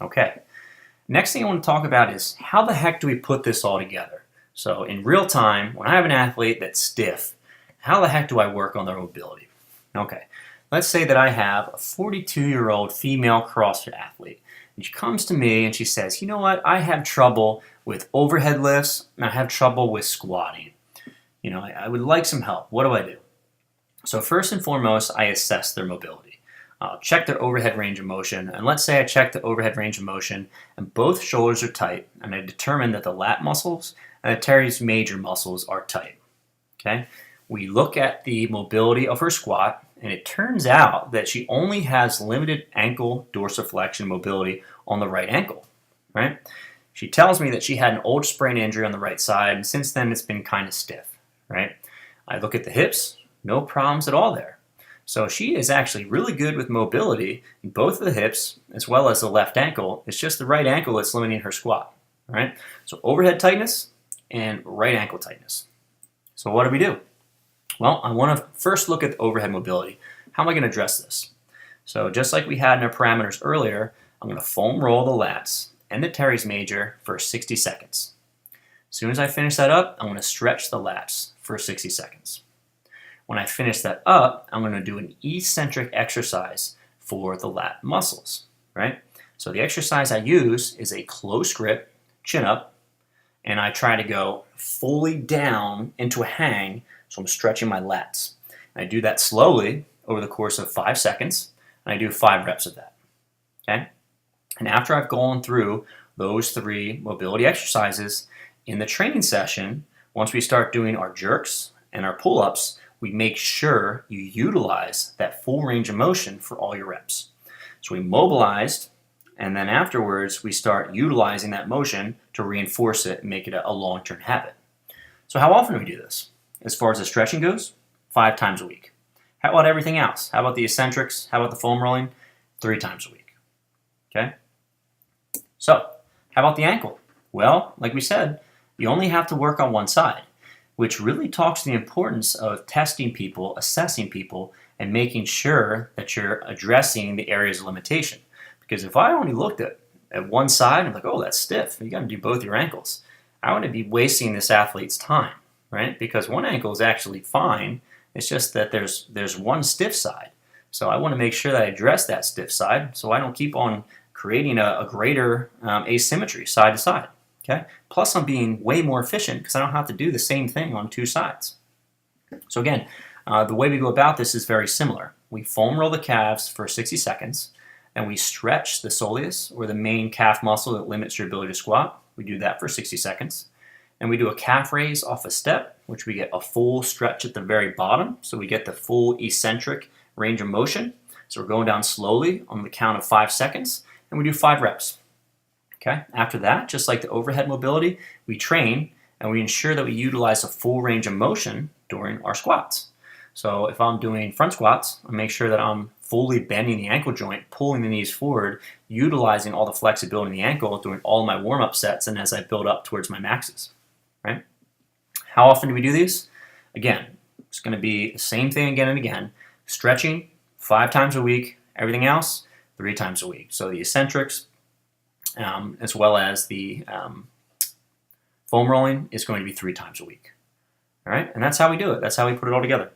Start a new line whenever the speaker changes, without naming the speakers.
Okay. Next thing I want to talk about is how the heck do we put this all together? So in real time, when I have an athlete that's stiff, how the heck do I work on their mobility? Okay. Let's say that I have a 42-year-old female CrossFit athlete. And she comes to me and she says, you know what, I have trouble with overhead lifts and I have trouble with squatting. I would like some help. What do I do? So first and foremost, I assess their mobility. I'll check their overhead range of motion, and let's say I check the overhead range of motion and both shoulders are tight, and I determine that the lat muscles and the teres major muscles are tight. Okay? We look at the mobility of her squat, and it turns out that she only has limited ankle dorsiflexion mobility on the right ankle, right? She tells me that she had an old sprain injury on the right side, and since then it's been kind of stiff, right? I look at the hips, no problems at all there. So she is actually really good with mobility in both of the hips as well as the left ankle. It's just the right ankle that's limiting her squat, right? So overhead tightness and right ankle tightness. So what do? Well, I want to first look at the overhead mobility. How am I going to address this? So just like we had in our parameters earlier, I'm going to foam roll the lats and the teres major for 60 seconds. As soon as I finish that up, I'm going to stretch the lats for 60 seconds. When I finish that up, I'm going to do an eccentric exercise for the lat muscles, right? So the exercise I use is a close grip, chin up, and I try to go fully down into a hang, so I'm stretching my lats. And I do that slowly over the course of 5 seconds, and I do 5 reps of that, okay? And after I've gone through those 3 mobility exercises, in the training session, once we start doing our jerks and our pull-ups, we make sure you utilize that full range of motion for all your reps. So we mobilized, and then afterwards we start utilizing that motion to reinforce it and make it a long-term habit. So how often do we do this? As far as the stretching goes, 5 times a week. How about everything else? How about the eccentrics? How about the foam rolling? 3 times a week. Okay? So, how about the ankle? Well, like we said, you only have to work on one side, which really talks to the importance of testing people, assessing people, and making sure that you're addressing the areas of limitation. Because if I only looked at one side, I'm like, oh, that's stiff, you got to do both your ankles, I want to be wasting this athlete's time, right? Because one ankle is actually fine, it's just that there's one stiff side. So I want to make sure that I address that stiff side so I don't keep on creating a greater asymmetry side to side. Okay? Plus, I'm being way more efficient because I don't have to do the same thing on 2 sides. So again, the way we go about this is very similar. We foam roll the calves for 60 seconds, and we stretch the soleus, or the main calf muscle that limits your ability to squat. We do that for 60 seconds. And we do a calf raise off a step, which we get a full stretch at the very bottom, so we get the full eccentric range of motion. So we're going down slowly on the count of 5 seconds, and we do 5 reps. Okay. After that, just like the overhead mobility, we train and we ensure that we utilize a full range of motion during our squats. So if I'm doing front squats, I make sure that I'm fully bending the ankle joint, pulling the knees forward, utilizing all the flexibility in the ankle during all my warm-up sets and as I build up towards my maxes. Right? How often do we do these? Again, it's going to be the same thing again and again. Stretching 5 times a week, everything else 3 times a week. So the eccentrics, as well as the foam rolling is going to be 3 times a week. All right, and that's how we do it. That's how we put it all together.